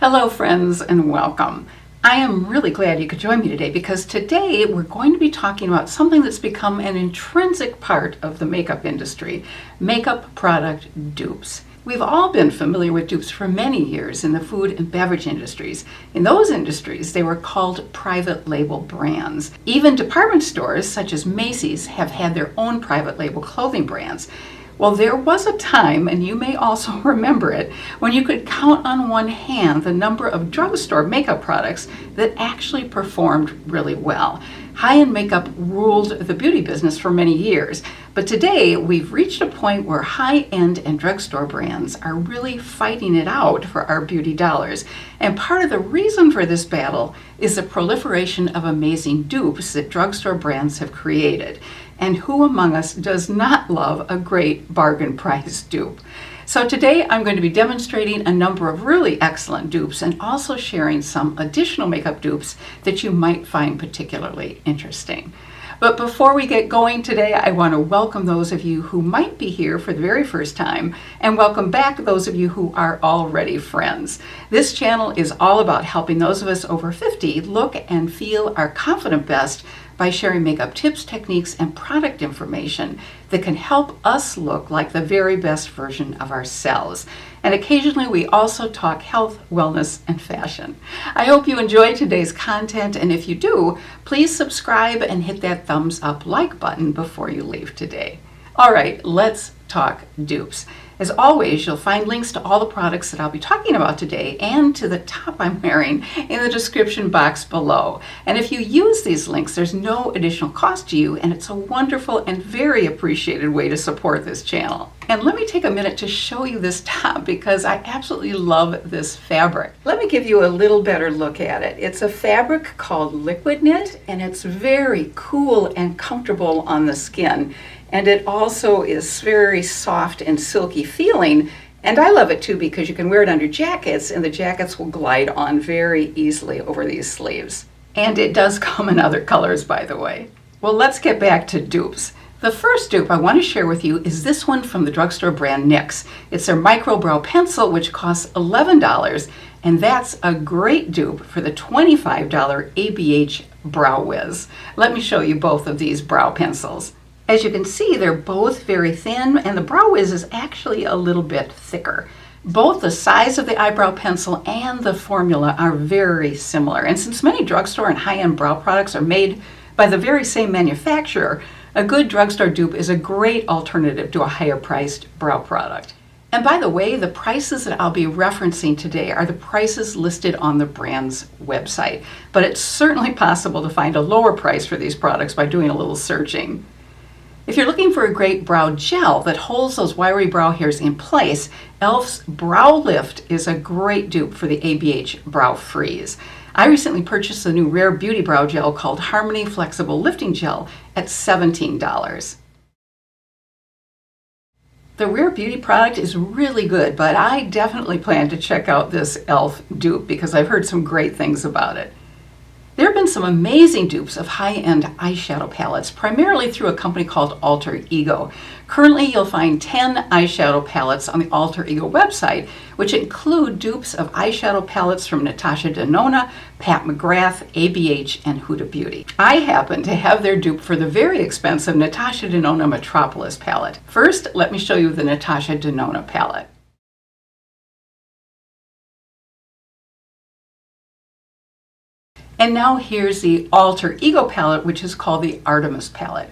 Hello friends and welcome. I am really glad you could join me today because today we're going to be talking about something that's become an intrinsic part of the makeup industry, makeup product dupes. We've all been familiar with dupes for many years in the food and beverage industries. In those industries, they were called private label brands. Even department stores such as Macy's have had their own private label clothing brands. Well, there was a time, and you may also remember it, when you could count on one hand the number of drugstore makeup products that actually performed really well. High-end makeup ruled the beauty business for many years, but today we've reached a point where high-end and drugstore brands are really fighting it out for our beauty dollars. And part of the reason for this battle is the proliferation of amazing dupes that drugstore brands have created. And who among us does not love a great bargain price dupe? So today I'm going to be demonstrating a number of really excellent dupes and also sharing some additional makeup dupes that you might find particularly interesting. But before we get going today, I want to welcome those of you who might be here for the very first time and welcome back those of you who are already friends. This channel is all about helping those of us over 50 look and feel our confident best by sharing makeup tips, techniques, and product information that can help us look like the very best version of ourselves. And occasionally we also talk health, wellness, and fashion. I hope you enjoy today's content, and if you do, please subscribe and hit that thumbs up like button before you leave today. All right, let's talk dupes. As always, you'll find links to all the products that I'll be talking about today and to the top I'm wearing in the description box below. And if you use these links, there's no additional cost to you, and it's a wonderful and very appreciated way to support this channel. And let me take a minute to show you this top because I absolutely love this fabric. Let me give you a little better look at it. It's a fabric called liquid knit, and it's very cool and comfortable on the skin. And it also is very soft and silky feeling. And I love it too because you can wear it under jackets and the jackets will glide on very easily over these sleeves. And it does come in other colors, by the way. Well, let's get back to dupes. The first dupe I want to share with you is this one from the drugstore brand NYX. It's their micro brow pencil, which costs $11, and that's a great dupe for the $25 ABH Brow Wiz. Let me show you both of these brow pencils. As you can see, they're both very thin, and the Brow Wiz is actually a little bit thicker. Both the size of the eyebrow pencil and the formula are very similar, and since many drugstore and high-end brow products are made by the very same manufacturer, a good drugstore dupe is a great alternative to a higher-priced brow product. And by the way, the prices that I'll be referencing today are the prices listed on the brand's website, but it's certainly possible to find a lower price for these products by doing a little searching. If you're looking for a great brow gel that holds those wiry brow hairs in place, e.l.f.'s Brow Lift is a great dupe for the ABH Brow Freeze. I recently purchased a new Rare Beauty brow gel called Harmony Flexible Lifting Gel at $17. The Rare Beauty product is really good, but I definitely plan to check out this e.l.f. dupe because I've heard some great things about it. There have been some amazing dupes of high-end eyeshadow palettes, primarily through a company called Alter Ego. Currently, you'll find 10 eyeshadow palettes on the Alter Ego website, which include dupes of eyeshadow palettes from Natasha Denona, Pat McGrath, ABH, and Huda Beauty. I happen to have their dupe for the very expensive Natasha Denona Metropolis palette. First, let me show you the Natasha Denona palette. And now here's the Alter Ego palette, which is called the Artemis palette.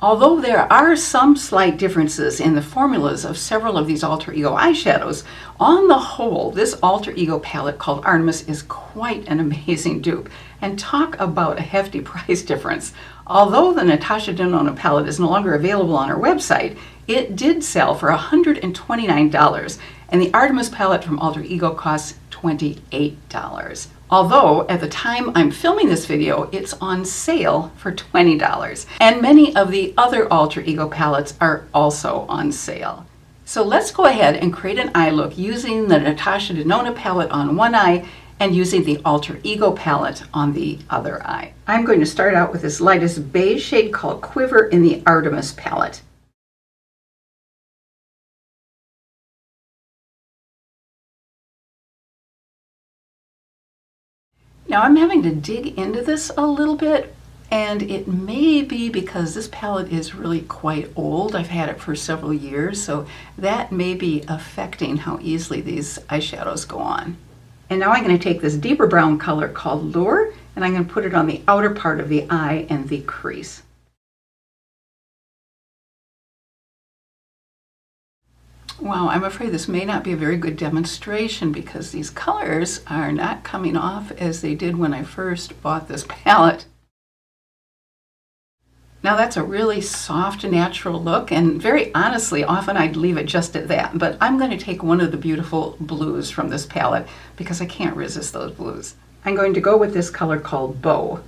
Although there are some slight differences in the formulas of several of these Alter Ego eyeshadows, on the whole, this Alter Ego palette called Artemis is quite an amazing dupe. And talk about a hefty price difference. Although the Natasha Denona palette is no longer available on our website, it did sell for $129, and the Artemis palette from Alter Ego costs $28. Although, at the time I'm filming this video, it's on sale for $20. And many of the other Alter Ego palettes are also on sale. So let's go ahead and create an eye look using the Natasha Denona palette on one eye and using the Alter Ego palette on the other eye. I'm going to start out with this lightest beige shade called Quiver in the Artemis palette. Now I'm having to dig into this a little bit, and it may be because this palette is really quite old. I've had it for several years, so that may be affecting how easily these eyeshadows go on. And now I'm going to take this deeper brown color called Lure, and I'm going to put it on the outer part of the eye and the crease. Wow, I'm afraid this may not be a very good demonstration because these colors are not coming off as they did when I first bought this palette. Now that's a really soft, natural look, and very honestly, often I'd leave it just at that, but I'm going to take one of the beautiful blues from this palette because I can't resist those blues. I'm going to go with this color called Bow,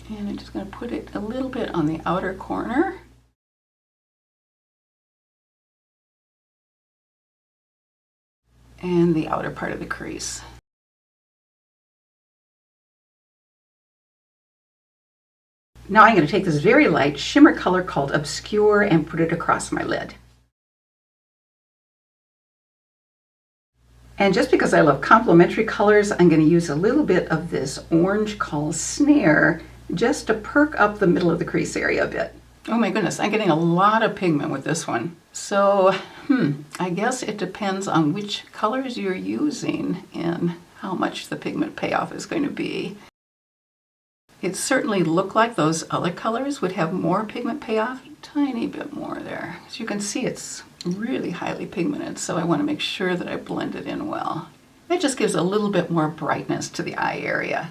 and I'm just going to put it a little bit on the outer corner. And the outer part of the crease. Now I'm going to take this very light shimmer color called Obscure and put it across my lid. And just because I love complementary colors, I'm going to use a little bit of this orange called Snare just to perk up the middle of the crease area a bit. Oh my goodness, I'm getting a lot of pigment with this one. So, I guess it depends on which colors you're using and how much the pigment payoff is going to be. It certainly looked like those other colors would have more pigment payoff, a tiny bit more there. As you can see, it's really highly pigmented, so I want to make sure that I blend it in well. That just gives a little bit more brightness to the eye area.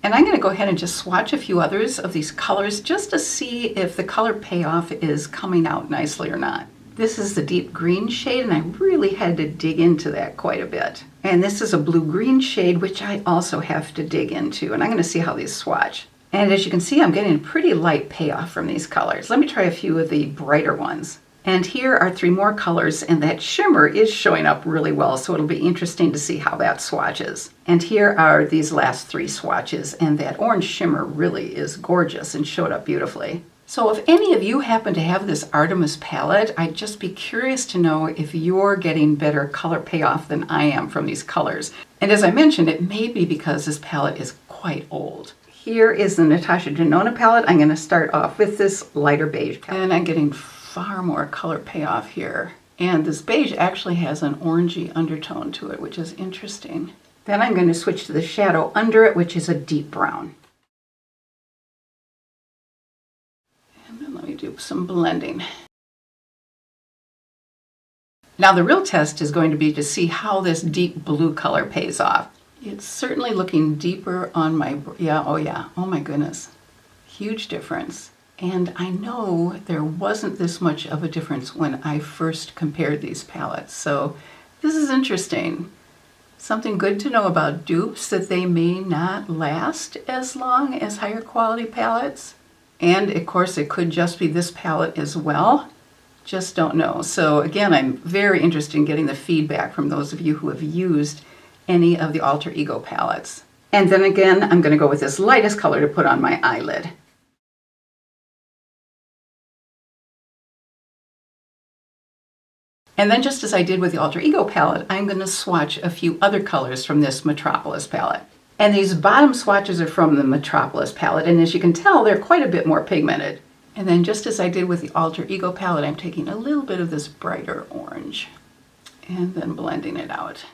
And I'm going to go ahead and just swatch a few others of these colors just to see if the color payoff is coming out nicely or not. This is the deep green shade, and I really had to dig into that quite a bit. And this is a blue-green shade, which I also have to dig into, and I'm going to see how these swatch. And as you can see, I'm getting a pretty light payoff from these colors. Let me try a few of the brighter ones. And here are 3 more colors, and that shimmer is showing up really well, so it'll be interesting to see how that swatches. And here are these last 3 swatches, and that orange shimmer really is gorgeous and showed up beautifully. So if any of you happen to have this Artemis palette, I'd just be curious to know if you're getting better color payoff than I am from these colors. And as I mentioned, it may be because this palette is quite old. Here is the Natasha Denona palette. I'm going to start off with this lighter beige palette. And I'm getting far more color payoff here. And this beige actually has an orangey undertone to it, which is interesting. Then I'm going to switch to the shadow under it, which is a deep brown. And then let me do some blending. Now the real test is going to be to see how this deep blue color pays off. It's certainly looking deeper on my, oh my goodness. Huge difference. And I know there wasn't this much of a difference when I first compared these palettes. So this is interesting. Something good to know about dupes, that they may not last as long as higher quality palettes. And of course it could just be this palette as well. Just don't know. So again, I'm very interested in getting the feedback from those of you who have used any of the Alter Ego palettes. And then again, I'm going to go with this lightest color to put on my eyelid. And then just as I did with the Alter Ego palette, I'm going to swatch a few other colors from this Metropolis palette. And these bottom swatches are from the Metropolis palette, and as you can tell, they're quite a bit more pigmented. And then just as I did with the Alter Ego palette, I'm taking a little bit of this brighter orange and then blending it out.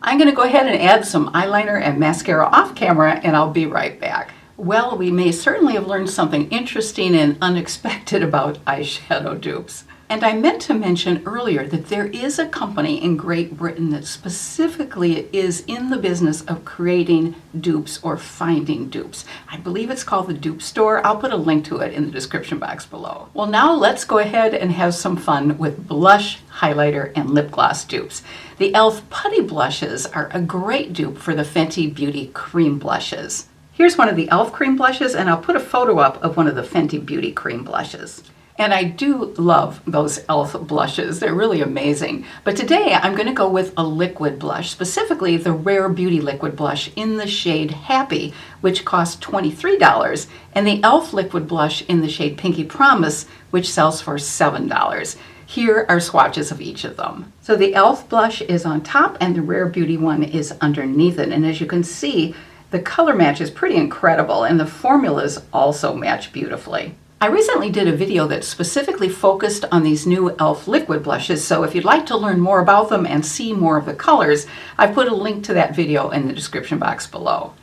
I'm going to go ahead and add some eyeliner and mascara off camera, and I'll be right back. Well, we may certainly have learned something interesting and unexpected about eyeshadow dupes. And I meant to mention earlier that there is a company in Great Britain that specifically is in the business of creating dupes or finding dupes. I believe it's called the Drugstore. I'll put a link to it in the description box below. Well, now let's go ahead and have some fun with blush, highlighter, and lip gloss dupes. The e.l.f. Putty Blushes are a great dupe for the Fenty Beauty Cream Blushes. Here's one of the e.l.f. cream blushes, and I'll put a photo up of one of the Fenty Beauty cream blushes. And I do love those e.l.f. blushes. They're really amazing. But today I'm going to go with a liquid blush, specifically the Rare Beauty liquid blush in the shade Happy, which costs $23, and the e.l.f. liquid blush in the shade Pinky Promise, which sells for $7. Here are swatches of each of them. So the e.l.f. blush is on top and the Rare Beauty one is underneath it. And as you can see, the color match is pretty incredible and the formulas also match beautifully. I recently did a video that specifically focused on these new e.l.f. liquid blushes, so if you'd like to learn more about them and see more of the colors, I've put a link to that video in the description box below.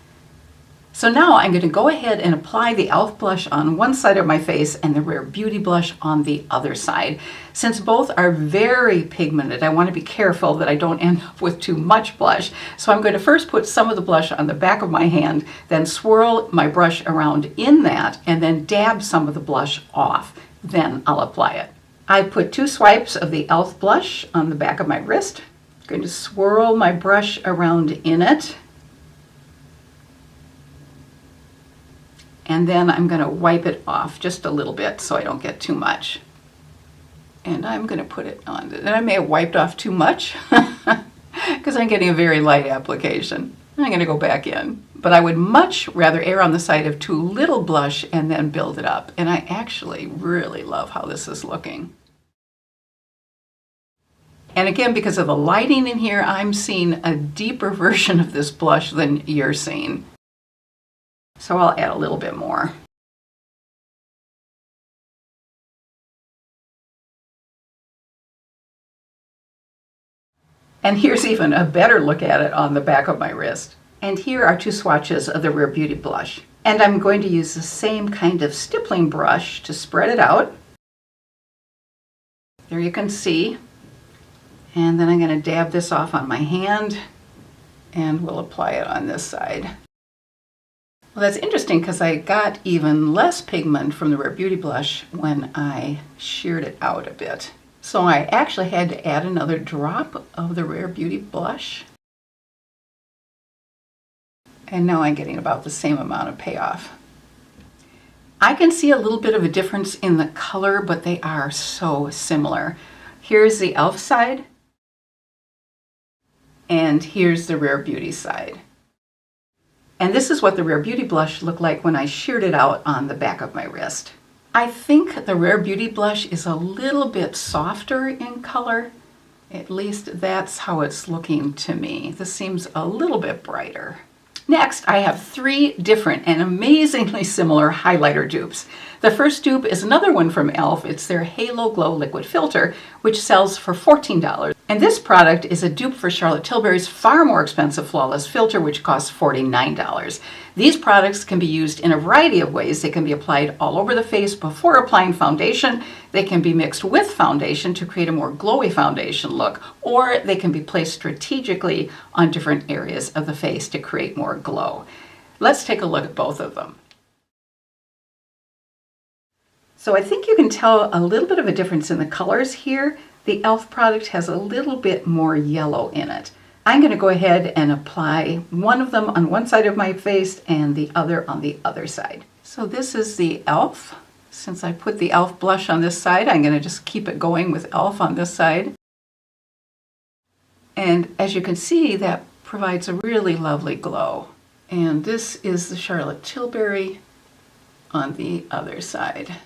So now I'm going to go ahead and apply the e.l.f. blush on one side of my face and the Rare Beauty blush on the other side. Since both are very pigmented, I want to be careful that I don't end up with too much blush. So I'm going to first put some of the blush on the back of my hand, then swirl my brush around in that, and then dab some of the blush off. Then I'll apply it. I put 2 swipes of the e.l.f. blush on the back of my wrist. I'm going to swirl my brush around in it. And then I'm going to wipe it off just a little bit so I don't get too much. And I'm going to put it on. And I may have wiped off too much because I'm getting a very light application. I'm going to go back in. But I would much rather err on the side of too little blush and then build it up. And I actually really love how this is looking. And again, because of the lighting in here, I'm seeing a deeper version of this blush than you're seeing. So I'll add a little bit more. And here's even a better look at it on the back of my wrist. And here are 2 swatches of the Rare Beauty blush. And I'm going to use the same kind of stippling brush to spread it out. There you can see. And then I'm going to dab this off on my hand and we'll apply it on this side. Well, that's interesting because I got even less pigment from the Rare Beauty blush when I sheared it out a bit. So I actually had to add another drop of the Rare Beauty blush. And now I'm getting about the same amount of payoff. I can see a little bit of a difference in the color, but they are so similar. Here's the e.l.f. side, and here's the Rare Beauty side. And this is what the Rare Beauty blush looked like when I sheared it out on the back of my wrist. I think the Rare Beauty blush is a little bit softer in color. At least that's how it's looking to me. This seems a little bit brighter. Next, I have 3 different and amazingly similar highlighter dupes. The first dupe is another one from e.l.f. It's their Halo Glow Liquid Filter, which sells for $14. And this product is a dupe for Charlotte Tilbury's far more expensive Flawless Filter, which costs $49. These products can be used in a variety of ways. They can be applied all over the face before applying foundation. They can be mixed with foundation to create a more glowy foundation look, or they can be placed strategically on different areas of the face to create more glow. Let's take a look at both of them. So I think you can tell a little bit of a difference in the colors here. The e.l.f. product has a little bit more yellow in it. I'm going to go ahead and apply one of them on one side of my face and the other on the other side. So this is the e.l.f. Since I put the e.l.f. blush on this side, I'm going to just keep it going with e.l.f. on this side. And as you can see, that provides a really lovely glow. And this is the Charlotte Tilbury on the other side.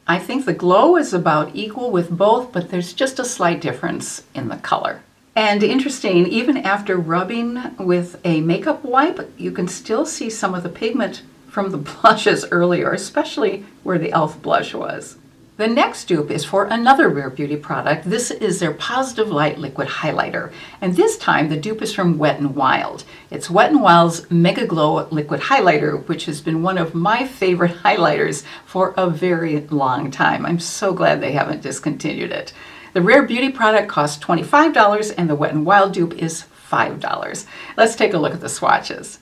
I think the glow is about equal with both, but there's just a slight difference in the color. And interesting, even after rubbing with a makeup wipe, you can still see some of the pigment from the blushes earlier, especially where the e.l.f. blush was. The next dupe is for another Rare Beauty product. This is their Positive Light Liquid Highlighter. And this time the dupe is from Wet n Wild. It's Wet n Wild's Mega Glow Liquid Highlighter, which has been one of my favorite highlighters for a very long time. I'm so glad they haven't discontinued it. The Rare Beauty product costs $25 and the Wet n Wild dupe is $5. Let's take a look at the swatches.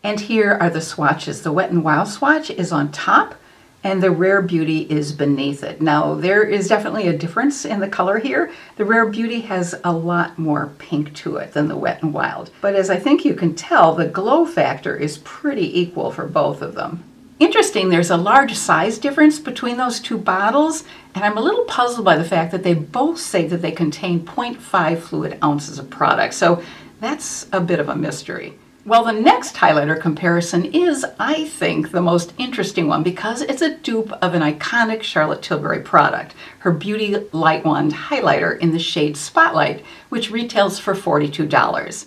And here are the swatches. The Wet n Wild swatch is on top and the Rare Beauty is beneath it. Now there is definitely a difference in the color here. The Rare Beauty has a lot more pink to it than the Wet n Wild. But as I think you can tell, the glow factor is pretty equal for both of them. Interesting, there's a large size difference between those 2 bottles, and I'm a little puzzled by the fact that they both say that they contain 0.5 fluid ounces of product. So that's a bit of a mystery. Well, the next highlighter comparison is, I think, the most interesting one because it's a dupe of an iconic Charlotte Tilbury product, her Beauty Light Wand highlighter in the shade Spotlight, which retails for $42.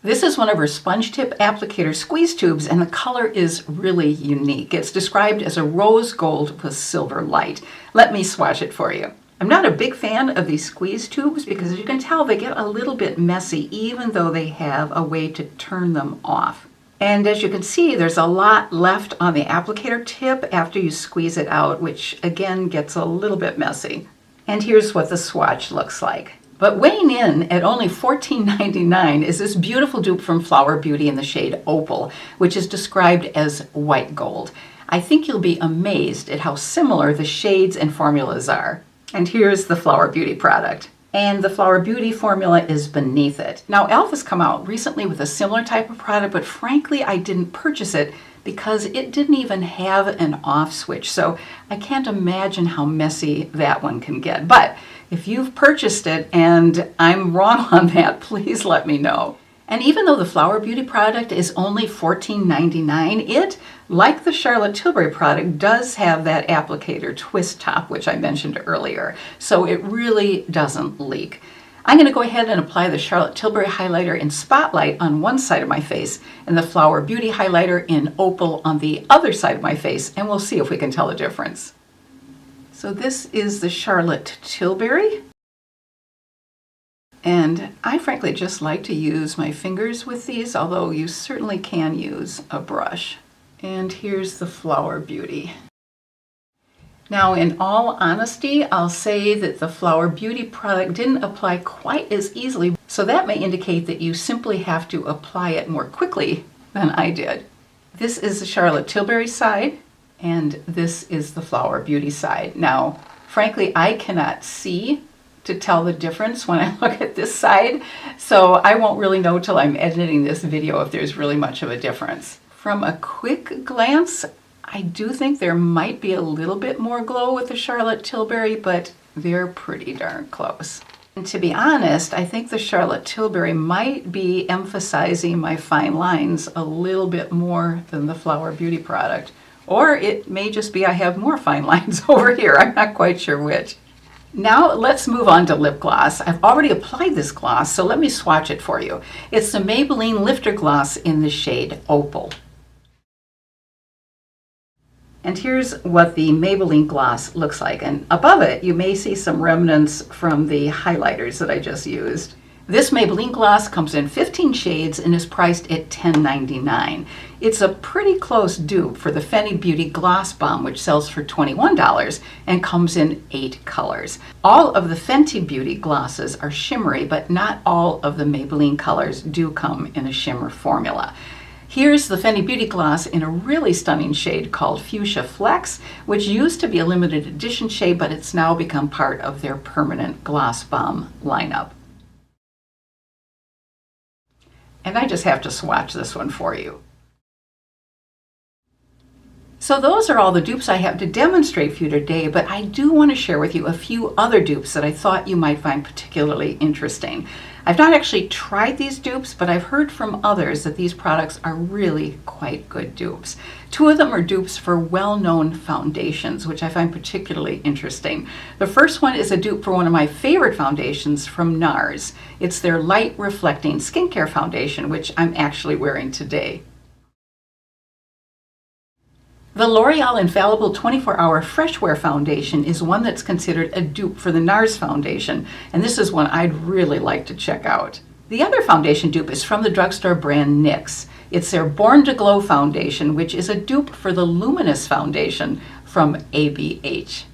This is one of her sponge tip applicator squeeze tubes, and the color is really unique. It's described as a rose gold with silver light. Let me swatch it for you. I'm not a big fan of these squeeze tubes because, as you can tell, they get a little bit messy even though they have a way to turn them off. And as you can see, there's a lot left on the applicator tip after you squeeze it out, which again gets a little bit messy. And here's what the swatch looks like. But weighing in at only $14.99 is this beautiful dupe from Flower Beauty in the shade Opal, which is described as white gold. I think you'll be amazed at how similar the shades and formulas are. And here's the Flower Beauty product. And the Flower Beauty formula is beneath it. Now, e.l.f. has come out recently with a similar type of product, but frankly, I didn't purchase it because it didn't even have an off switch. So I can't imagine how messy that one can get. But if you've purchased it and I'm wrong on that, please let me know. And even though the Flower Beauty product is only $14.99, it, like the Charlotte Tilbury product, does have that applicator twist top, which I mentioned earlier. So it really doesn't leak. I'm going to go ahead and apply the Charlotte Tilbury highlighter in Spotlight on one side of my face and the Flower Beauty highlighter in Opal on the other side of my face, and we'll see if we can tell a difference. So this is the Charlotte Tilbury. And I frankly just like to use my fingers with these, although you certainly can use a brush. And here's the Flower Beauty. Now, in all honesty, I'll say that the Flower Beauty product didn't apply quite as easily, so that may indicate that you simply have to apply it more quickly than I did. This is the Charlotte Tilbury side, and this is the Flower Beauty side. Now, frankly, I cannot see to tell the difference when I look at this side, so I won't really know till I'm editing this video if there's really much of a difference. From a quick glance, I do think there might be a little bit more glow with the Charlotte Tilbury, but they're pretty darn close. And to be honest, I think the Charlotte Tilbury might be emphasizing my fine lines a little bit more than the Flower Beauty product. Or it may just be I have more fine lines over here. I'm not quite sure which. Now let's move on to lip gloss. I've already applied this gloss, so let me swatch it for you. It's the Maybelline Lifter Gloss in the shade Opal. And here's what the Maybelline gloss looks like. And above it, you may see some remnants from the highlighters that I just used. This Maybelline gloss comes in 15 shades and is priced at $10.99. It's a pretty close dupe for the Fenty Beauty Gloss Bomb, which sells for $21 and comes in 8 colors. All of the Fenty Beauty glosses are shimmery, but not all of the Maybelline colors do come in a shimmer formula. Here's the Fenty Beauty gloss in a really stunning shade called Fuchsia Flex, which used to be a limited edition shade, but it's now become part of their permanent Gloss Bomb lineup. And I just have to swatch this one for you. So those are all the dupes I have to demonstrate for you today, but I do want to share with you a few other dupes that I thought you might find particularly interesting. I've not actually tried these dupes, but I've heard from others that these products are really quite good dupes. 2 of them are dupes for well-known foundations, which I find particularly interesting. The first one is a dupe for one of my favorite foundations from NARS. It's their Light Reflecting Skincare Foundation, which I'm actually wearing today. The L'Oreal Infallible 24-Hour Fresh Wear Foundation is one that's considered a dupe for the NARS foundation, and this is one I'd really like to check out. The other foundation dupe is from the drugstore brand NYX. It's their Born to Glow foundation, which is a dupe for the Luminous foundation from ABH.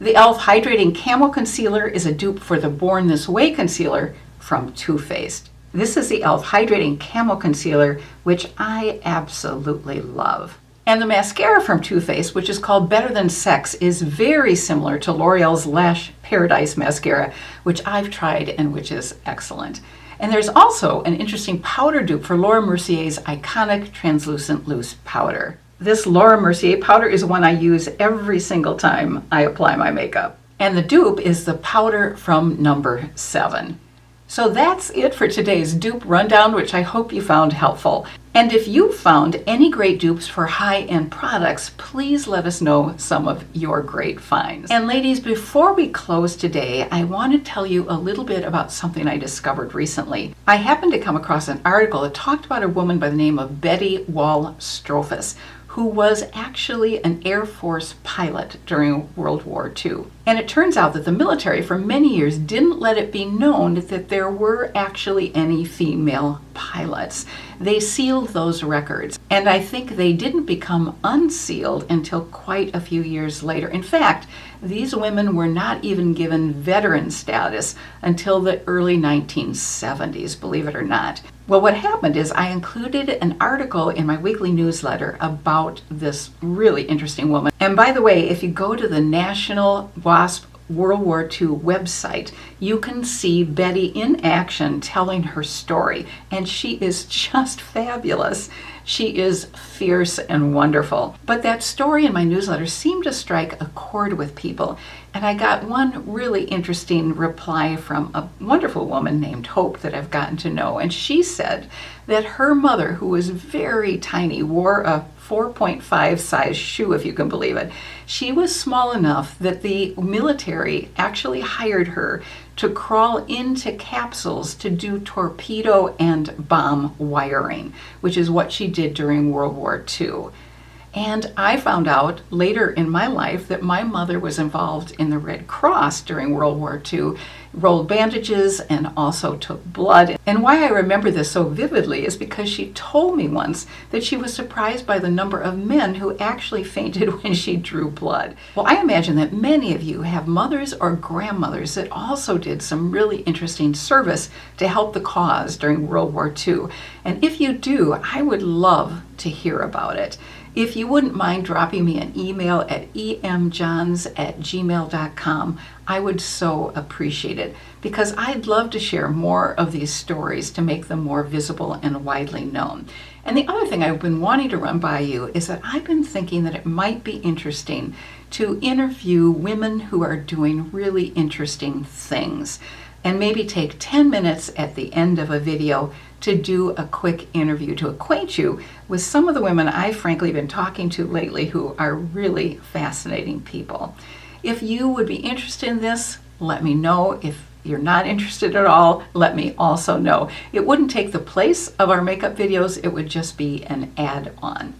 The e.l.f. Hydrating Camo Concealer is a dupe for the Born This Way concealer from Too Faced. This is the e.l.f. Hydrating Camo Concealer, which I absolutely love. And the mascara from Too Faced, which is called Better Than Sex, is very similar to L'Oreal's Lash Paradise mascara, which I've tried and which is excellent. And there's also an interesting powder dupe for Laura Mercier's iconic translucent loose powder. This Laura Mercier powder is one I use every single time I apply my makeup. And the dupe is the powder from number 7. So that's it for today's dupe rundown, which I hope you found helpful. And if you found any great dupes for high-end products, please let us know some of your great finds. And ladies, before we close today, I want to tell you a little bit about something I discovered recently. I happened to come across an article that talked about a woman by the name of Betty Wall Strohfus, who was actually an Air Force pilot during World War II. And it turns out that the military for many years didn't let it be known that there were actually any female pilots. They sealed those records, and I think they didn't become unsealed until quite a few years later. In fact, these women were not even given veteran status until the early 1970s, believe it or not. Well, what happened is I included an article in my weekly newsletter about this really interesting woman. And by the way, if you go to the National WASP World War II website, you can see Betty in action telling her story, and she is just fabulous. She is fierce and wonderful. But that story in my newsletter seemed to strike a chord with people, and I got one really interesting reply from a wonderful woman named Hope that I've gotten to know, and she said that her mother, who was very tiny, wore a 4.5 size shoe, if you can believe it. She was small enough that the military actually hired her to crawl into capsules to do torpedo and bomb wiring, which is what she did during World War II. And I found out later in my life that my mother was involved in the Red Cross during World War II, rolled bandages and also took blood. And why I remember this so vividly is because she told me once that she was surprised by the number of men who actually fainted when she drew blood. Well, I imagine that many of you have mothers or grandmothers that also did some really interesting service to help the cause during World War II. And if you do, I would love to hear about it. If you wouldn't mind dropping me an email at emjohns@gmail.com, I would so appreciate it, because I'd love to share more of these stories to make them more visible and widely known. And the other thing I've been wanting to run by you is that I've been thinking that it might be interesting to interview women who are doing really interesting things, and maybe take 10 minutes at the end of a video to do a quick interview to acquaint you with some of the women I've frankly been talking to lately who are really fascinating people. If you would be interested in this, let me know. If you're not interested at all, let me also know. It wouldn't take the place of our makeup videos, it would just be an add-on.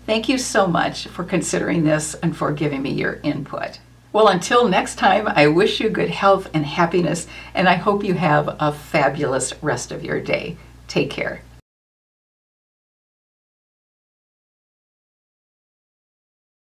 Thank you so much for considering this and for giving me your input. Well, until next time, I wish you good health and happiness, and I hope you have a fabulous rest of your day. Take care.